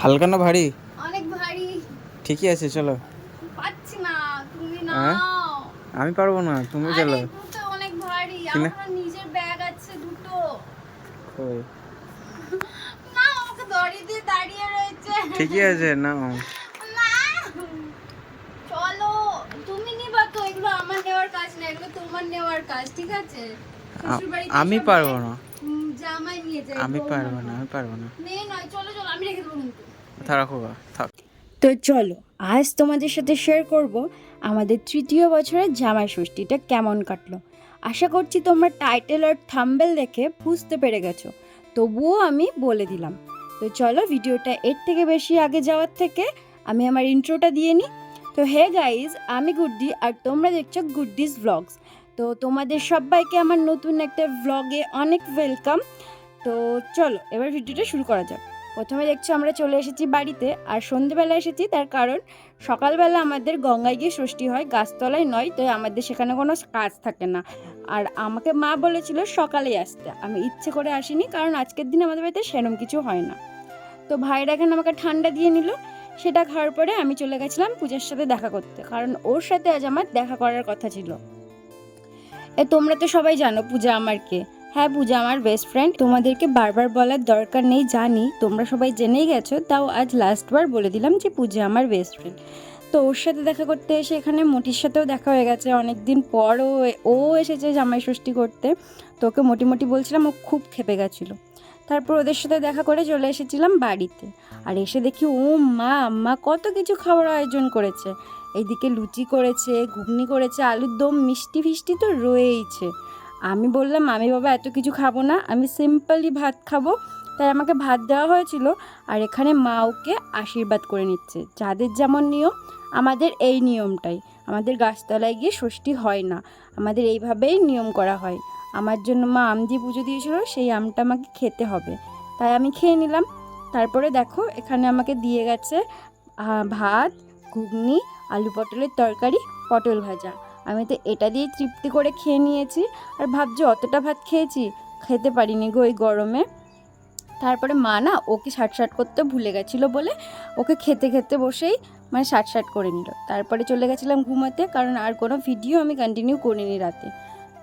হালকা না ভারী? অনেক ভারী। ঠিকই আছে, চলো। পাচ্ছি না, তুমি হ্যাঁ, নাও। আমি পারবো না, তুমি আরে চলো। দুটো অনেক ভারী, কিনা আমার নিজের ব্যাগ আছে দুটো। কই? না, আমাকে দড়ি দিয়ে দাঁড়িয়ে রয়েছে। ঠিকই আছে, নাও। না, চলো। তুমি নিবা তো, এগুলো আমার নেওয়ার কাজ না, এগুলো তোমার নেওয়ার কাজ, ঠিক আছে? শ্বশুর বাড়িতে আমি সব পারবো না, জামাই নিয়ে যায়, আমি বৌমা পারবো না, নয়। আমি পারবো না। মেয়ে নয়, চলো চলো, আমি রেখে দেবো কিন্তু। থাকো গা, থাক। তো চলো, আজ তোমাদের সাথে শেয়ার করব আমাদের তৃতীয় বছরের জামাই ষষ্ঠীটা কেমন কাটলো। আশা করছি তোমরা টাইটেল আর থাম্বনেল দেখে বুঝতে পেরে গেছো, তবুও আমি বলে দিলাম। তো চলো, ভিডিওটা এর থেকে বেশি আগে যাওয়ার থেকে আমি আমার ইন্ট্রোটা দিয়ে নিই। তো হে গাইজ, আমি গুড্ডি আর তোমরা দেখছো গুড্ডিস ভ্লগস। তো তোমাদের সবাইকে আমার নতুন একটা ভ্লগে অনেক ওয়েলকাম। তো চলো এবার ভিডিওটা শুরু করা যাক। প্রথমে দেখছো আমরা চলে এসেছি বাড়িতে, আর সন্ধেবেলা এসেছি তার কারণ সকালবেলা আমাদের গঙ্গায় গিয়ে ষষ্ঠী হয়, গাছতলায় নয়, তো আমাদের সেখানে কোনো কাজ থাকে না। আর আমাকে মা বলেছিল সকালেই আসতে, আমি ইচ্ছে করে আসিনি, কারণ আজকের দিন আমাদের বাড়িতে সেরম কিছু হয় না। তো ভাইরা এখানে আমাকে ঠান্ডা দিয়ে নিল। সেটা খাওয়ার পরে আমি চলে গেছিলাম পূজার সাথে দেখা করতে, কারণ ওর সাথে আজ আমার দেখা করার কথা ছিল। তোমরা তো সবাই জানো পূজা আমার কে। হ্যাঁ, পূজা আমার বেস্ট ফ্রেন্ড, তোমাদেরকে বারবার বলার দরকার নেই, জানি তোমরা সবাই জেনেই গেছো, তাও আজ লাস্টবার বলে দিলাম যে পূজা আমার বেস্ট ফ্রেন্ড। তো ওর সাথে দেখা করতে এসে এখানে মোটির সাথেও দেখা হয়ে গেছে অনেক দিন পর। ও এসেছে জামাই ষষ্ঠী করতে। তো ওকে মোটি বলছিলাম, ও খুব ক্ষেপে গেছিলো। তারপর ওদের সাথে দেখা করে চলে এসেছিলাম বাড়িতে। আর এসে দেখি ও মা আম্মা কত কিছু খাওয়ার আয়োজন করেছে। এইদিকে লুচি করেছে, ঘুগনি করেছে, আলুর দম, মিষ্টি ফিষ্টি তো রয়েইছে। আমি বললাম আমি বাবা এত কিছু খাবো না, আমি সিম্পলি ভাত খাবো। তাই আমাকে ভাত দেওয়া হয়েছিল। আর এখানে মা ওকে আশীর্বাদ করে নিচ্ছে। যাদের যেমন নিয়ম, আমাদের এই নিয়মটাই। আমাদের গাছতলায় গিয়ে ষষ্ঠী হয় না, আমাদের এইভাবেই নিয়ম করা হয়। আমার জন্য মা আম দিয়ে পুজো দিয়েছিল, সেই আমটা আমাকে খেতে হবে, তাই আমি খেয়ে নিলাম। তারপরে দেখো এখানে আমাকে দিয়ে গেছে ভাত, ঘুগনি, আলু পটলের তরকারি, পটল ভাজা। আমি তো এটা দিয়ে তৃপ্তি করে খেয়ে নিয়েছি। আর ভাবছি অতটা ভাত খেয়েছি, খেতে পারিনি গো এই গরমে। তারপরে মা না ওকে সাট করতে ভুলে গেছিলো বলে ওকে খেতে খেতে বসেই মানে সাট করে নিল। তারপরে চলে গেছিলাম ঘুমাতে, কারণ আর কোনো ভিডিও আমি কন্টিনিউ করিনি রাতে।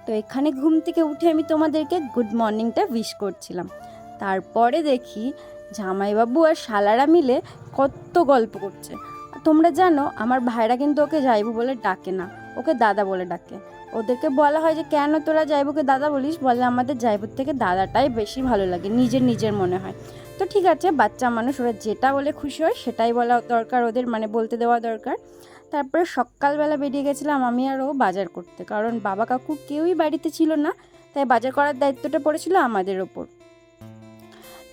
তো এখানে ঘুম থেকে উঠে আমি তোমাদেরকে গুড মর্নিংটা উইশ করছিলাম। তারপরে দেখি জামাইবাবু আর শালারা মিলে কত গল্প করছে। তোমরা জানো আমার ভাইরা কিন্তু ওকে যাইবু বলে ডাকে না, ওকে দাদা বলে ডাকে। ওদেরকে বলা হয় যে কেন তোরা যাইবুকে দাদা বলিস, বলে আমাদের যাইবুর থেকে দাদাটাই বেশি ভালো লাগে, নিজের মনে হয়। তো ঠিক আছে, বাচ্চা মানুষ, ওরা যেটা বলে খুশি হয় সেটাই বলা দরকার ওদের, মানে বলতে দেওয়া দরকার। তারপরে সকালবেলা বেরিয়ে গেছিলাম আমি আর ও বাজার করতে, কারণ বাবা কাকু কেউই বাড়িতে ছিল না, তাই বাজার করার দায়িত্বটা পড়েছিল আমাদের ওপর।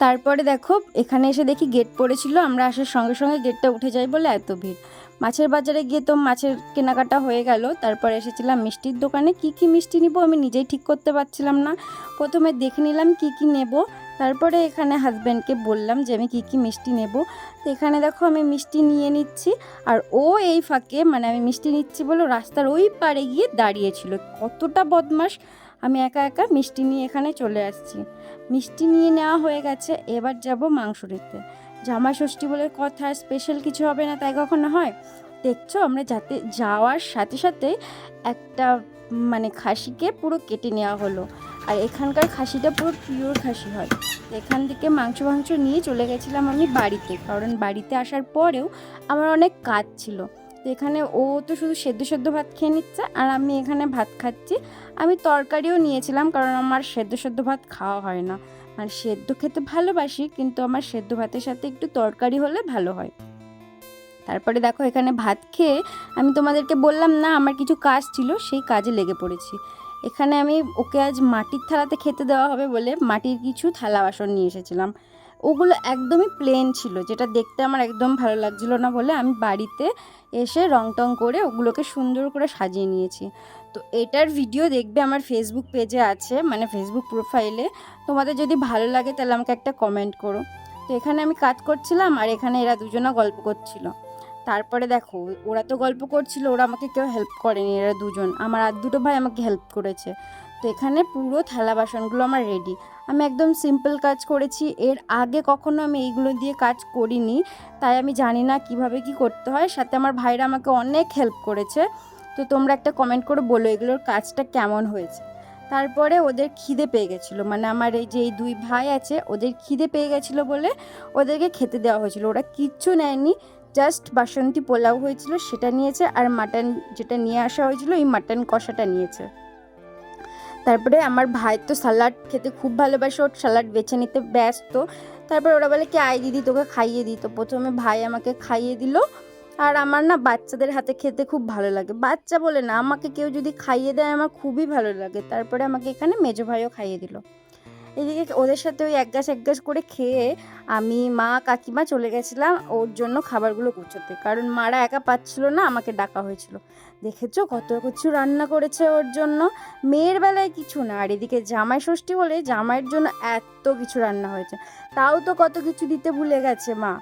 তারপরে দেখো এখানে এসে দেখি গেট পড়েছিল, আমরা আসার সঙ্গে সঙ্গে গেটটা উঠে যাই বলে এত ভিড়। মাছের বাজারে গিয়ে তো মাছের কেনাকাটা হয়ে গেল। তারপরে এসেছিলাম মিষ্টির দোকানে, কি মিষ্টি নিব আমি নিজেই ঠিক করতে পারছিলাম না। প্রথমে দেখে নিলাম কি নেব, তারপরে এখানে হাজব্যান্ডকে বললাম যে আমি কি মিষ্টি নেব। তো এখানে দেখো আমি মিষ্টি নিয়ে নিচ্ছি, আর ও এই ফাঁকে মানে আমি মিষ্টি নিচ্ছি বলে রাস্তার ওই পাড়ে গিয়ে দাঁড়িয়েছিল। কতটা বদমাশ! আমি একা মিষ্টি নিয়ে এখানে চলে আসছি। মিষ্টি নিয়ে নেওয়া হয়ে গেছে, এবার যাব মাংস নিতে। জামাই ষষ্ঠী বলে কথা, স্পেশাল কিছু হবে না তাই কখনো হয়? দেখছো আমরা যাওয়ার সাথে সাথে একটা মানে খাসিকে পুরো কেটে নেওয়া হলো। আর এখানকার খাসিটা পুরো পিওর খাসি হয়। এখান থেকে মাংস নিয়ে চলে গেছিলাম আমি বাড়িতে, কারণ বাড়িতে আসার পরেও আমার অনেক কাজ ছিল। তো এখানে ও তো শুধু সেদ্ধ ভাত খেয়ে নিচ্ছে, আর আমি এখানে ভাত খাচ্ছি। আমি তরকারিও নিয়েছিলাম, কারণ আমার সেদ্ধ ভাত খাওয়া হয় না। মানে সেদ্ধ খেতে ভালোবাসি, কিন্তু আমার সেদ্ধ ভাতের সাথে একটু তরকারি হলে ভালো হয়। তারপরে দেখো এখানে ভাত খেয়ে আমি তোমাদেরকে বললাম না আমার কিছু কাজ ছিল, সেই কাজে লেগে পড়েছি। এখানে আমি ওকে আজ মাটির থালাতে খেতে দেওয়া হবে বলে মাটির কিছু থালা বাসন নিয়ে এসেছিলাম। ওগুলো একদমই প্লেন ছিল, যেটা দেখতে আমার একদম ভালো লাগছিল না বলে আমি বাড়িতে এসে রং করে ওগুলোকে সুন্দর করে সাজিয়ে নিয়েছি। তো এটার ভিডিও দেখবে আমার ফেসবুক পেজে আছে, মানে ফেসবুক প্রোফাইলে। তোমাদের যদি ভালো লাগে তাহলে আমাকে একটা কমেন্ট করো। তো এখানে আমি কাজ করছিলাম, আর এখানে এরা দুজনা গল্প করছিল। তারপরে দেখো ওরা তো গল্প করছিল, ওরা আমাকে কেউ হেল্প করেনি, এরা দুজন আমার আর দুটো ভাই আমাকে হেল্প করেছে। তো এখানে পুরো থালা বাসনগুলো আমার রেডি। আমি একদম সিম্পল কাজ করেছি, এর আগে কখনো আমি এইগুলো দিয়ে কাজ করিনি, তাই আমি জানি না কিভাবে কি করতে হয়। সাথে আমার ভাইরা আমাকে অনেক হেল্প করেছে। তো তোমরা একটা কমেন্ট করে বলো এগুলোর কাজটা কেমন হয়েছে। তারপরে ওদের খিদে পেয়ে গেছিলো, মানে আমার এই যে এই দুই ভাই আছে ওদের খিদে পেয়ে গেছিলো বলে ওদেরকে খেতে দেওয়া হয়েছিল। ওরা কিচ্ছু নেয়নি, জাস্ট বাসন্তী পোলাও হয়েছিল সেটা নিয়েছে, আর মাটন যেটা নিয়ে আসা হয়েছিল এই মাটন কষাটা নিয়েছে। তারপরে আমার ভাই তো স্যালাড খেতে খুব ভালোবাসে, ওর স্যালাড বেছে নিতে ব্যস্ত। তারপর ওরা বলে কি আয় দিদি তোকে খাইয়ে দিই। তো প্রথমে ভাই আমাকে খাইয়ে দিল। আর আমার না বাচ্চাদের হাতে খেতে খুব ভালো লাগে, বাচ্চা বলে না, আমাকে কেউ যদি খাইয়ে দেয় আমার খুবই ভালো লাগে। তারপরে আমাকে এখানে মেজো ভাইও খাইয়ে দিল। এদিকে ওদের সাথে ওই এক গ্যাস করে খেয়ে আমি, মা, কাকিমা চলে গেছিলাম ওর জন্য খাবারগুলো গুছোতে, কারণ মারা একা পাচ্ছিল না, আমাকে ডাকা হয়েছিল। দেখেছো কত কিছু রান্না করেছে ওর জন্য, মেয়ের বেলায় কিছু না, আর এদিকে জামাই ষষ্ঠী বলে জামাইয়ের জন্য এত কিছু রান্না হয়েছে, তাও তো কত কিছু দিতে ভুলে গেছে মা।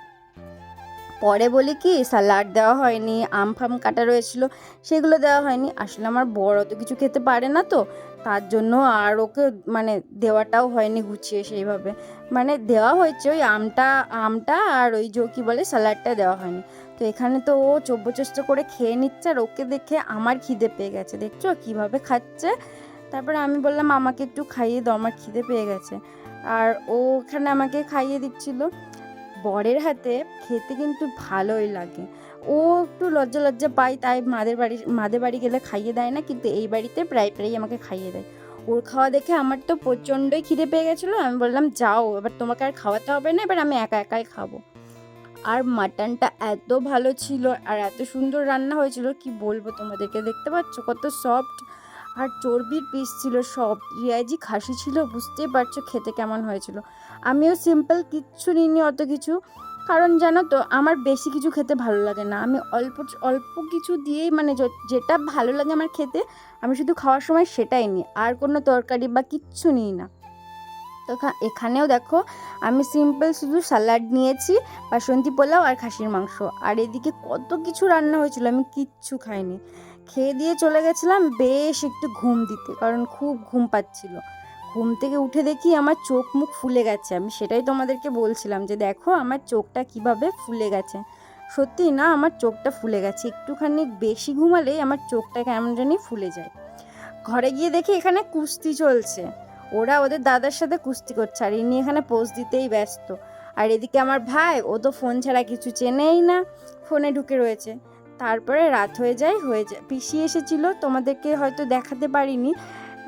পরে বলি কি স্যালাড দেওয়া হয়নি, আম ফাম কাটা রয়েছিল সেগুলো দেওয়া হয়নি। আসলে আমার বড় তো কিছু খেতে পারে না, তো তার জন্য আর ওকে মানে দেওয়াটাও হয়নি গুছিয়ে সেইভাবে। মানে দেওয়া হয়েছে ওই আমটা আর ওই যে কী বলে স্যালাডটা দেওয়া হয়নি। তো এখানে তো ও চেষ্টা করে খেয়ে নিচ্ছে, আর ওকে দেখে আমার খিদে পেয়ে গেছে, দেখছো কীভাবে খাচ্ছে। তারপরে আমি বললাম আমাকে একটু খাইয়ে দাও, আমার খিদে পেয়ে গেছে। আর ও ওখানে আমাকে খাইয়ে দিচ্ছিল। বরের হাতে খেতে কিন্তু ভালোই লাগে, ও একটু লজ্জা পায়, তাই মাদের বাড়ি গেলে খাইয়ে দেয় না, কিন্তু এই বাড়িতে প্রায় আমাকে খাইয়ে দেয়। ওর খাওয়া দেখে আমার তো প্রচণ্ডই খিদে পেয়ে গেছিলো। আমি বললাম যাও এবার তোমাকে আর খাওয়াতে হবে না, এবার আমি একাই খাবো। আর মাটনটা এত ভালো ছিল আর এত সুন্দর রান্না হয়েছিল কি বলবো তোমাদেরকে, দেখতে পাচ্ছ কত সফট, আর চর্বির পিস ছিল সব, রিয়াজি খাসি ছিল, বুঝতেই পারছো খেতে কেমন হয়েছিল। আমিও সিম্পল কিচ্ছু নিইনি অত কিছু, কারণ জানো তো আমার বেশি কিছু খেতে ভালো লাগে না, আমি অল্প কিছু দিয়েই মানে যেটা ভালো লাগে আমার খেতে আমি শুধু খাওয়ার সময় সেটাই নিই, আর কোনো তরকারি বা কিচ্ছু নিই না। তো এখানেও দেখো আমি সিম্পল শুধু স্যালাড নিয়েছি, বাসন্তী পোলাও আর খাসির মাংস, আর এদিকে কত কিছু রান্না হয়েছিল আমি কিচ্ছু খাইনি। খেয়ে দিয়ে চলে গেছিলাম বেশ একটু ঘুম দিতে, কারণ খুব ঘুম পাচ্ছিল। ঘুম থেকে উঠে দেখি আমার চোখ মুখ ফুলে গেছে, আমি সেটাই তোমাদেরকে বলছিলাম যে দেখো আমার চোখটা কিভাবে ফুলে গেছে। সত্যি না আমার চোখটা ফুলে গেছে, একটুখানি বেশি ঘুমালেই আমার চোখটা কেমন জানি ফুলে যায়। ঘরে গিয়ে দেখি এখানে কুস্তি চলছে, ওরা ওদের দাদার সাথে কুস্তি করছে, আর ইনি এখানে পোজ দিতেই ব্যস্ত। আর এদিকে আমার ভাই, ও তো ফোন ছাড়া কিছু চেনেই না, ফোনে ঢুকে রয়েছে। তারপরে রাত হয়ে যায় পিসি এসেছিল, তোমাদেরকে হয়তো দেখাতে পারিনি,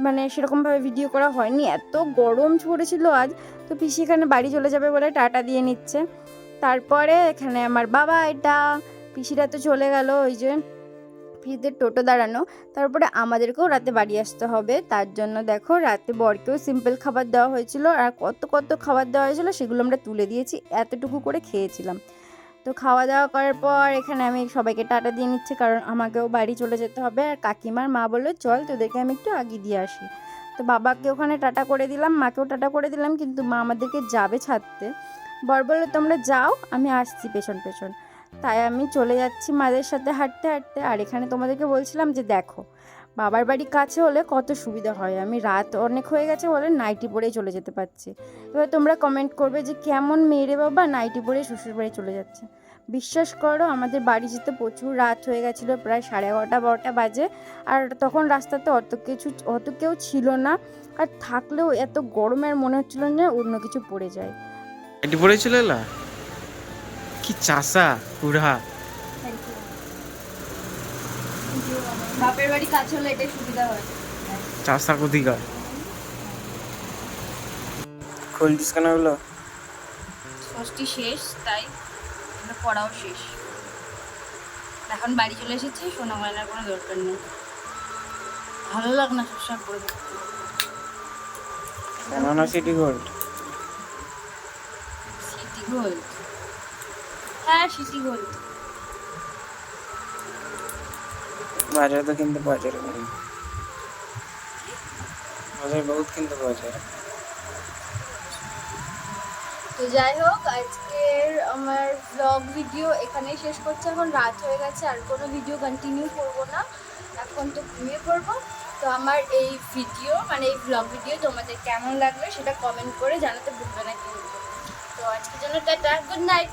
মানে সেরকমভাবে ভিডিও করা হয়নি, এত গরম পড়েছিল আজ। তো পিসি এখানে বাড়ি চলে যাবে বলে টাটা দিয়ে নিচ্ছে। তারপরে এখানে আমার বাবা, এটা পিসিরা তো চলে গেল, ওই যে পিসিদের টোটো দাঁড়ানো। তারপরে আমাদেরকেও রাতে বাড়ি আসতে হবে, তার জন্য দেখো রাতে বরকেও সিম্পল খাবার দেওয়া হয়েছিল, আর কত খাবার দেওয়া হয়েছিল সেগুলো আমরা তুলে দিয়েছি, এতটুকু করে খেয়েছিলাম। তো খাওয়া দাওয়া করার পর এখানে আমি সবাইকে টাটা দিয়ে নিচ্ছি, কারণ আমাকেও বাড়ি চলে যেতে হবে। আর কাকিমার মা বললো চল তোদেরকে আমি একটু আগে দিয়ে আসি। তো বাবাকে ওখানে টাটা করে দিলাম, মাকেও টাটা করে দিলাম, কিন্তু মা আমাদেরকে যাবে ছাড়তে। বর বললো তোমরা যাও আমি আসছি পেছন। তাই আমি চলে যাচ্ছি মাদের সাথে হাঁটতে। আর এখানে তোমাদেরকে বলছিলাম যে দেখো বাবার বাড়ি কাছে হলে কত সুবিধা হয়, আমি রাত অনেক হয়ে গেছে বলে নাইটি পরেই চলে যেতে পারছি। এবার তোমরা কমেন্ট করবে যে কেমন মেয়েরে বাবা নাইটি পরে শ্বশুর বাড়ি চলে যাচ্ছে। বিশ্বাস করো আমাদের বাড়ি যেতে প্রচুর রাত হয়ে গেছিলো, প্রায় 11:30-12টা বাজে। আর তখন রাস্তাতে অত কেউ ছিল না, আর থাকলেও এত গরমের মনে হচ্ছিল না অন্য কিছু পড়ে যায়। এটি পড়েছিল এলা কি চাষা পুরা। বাপের বাড়ি কাছে হলে এটাই সুবিধা হয়। চাষা কোথিকার খুলছিস কেন ওগুলো? ষষ্ঠী শেষ তাই পড়াও শেষ, এখন বাড়ি চলে এসেছি, সোনা গয়নার কোনো দরকার নেই, ভালো লাগে না সবসময় পরে থাকতে। সোনা সিটি গোল্ড, সিটি গোল্ড, হ্যাঁ সিটি গোল্ড। বাজারে তো কিনতে পাওয়া যায়, বাজারে বহুত কিনতে পাওয়া যায়। তো যাই হোক আজকের আমার ব্লগ ভিডিও এখানেই শেষ করছি, এখন রাত হয়ে গেছে, আর কোনো ভিডিও কন্টিনিউ করবো না, এখন তো ঘুমিয়ে পড়বো। তো আমার এই ভিডিও মানে এই ব্লগ ভিডিও তোমাদের কেমন লাগলো সেটা কমেন্ট করে জানাতে ভুলবে না কিন্তু। তো আজকের জন্য টাটা, গুড নাইট।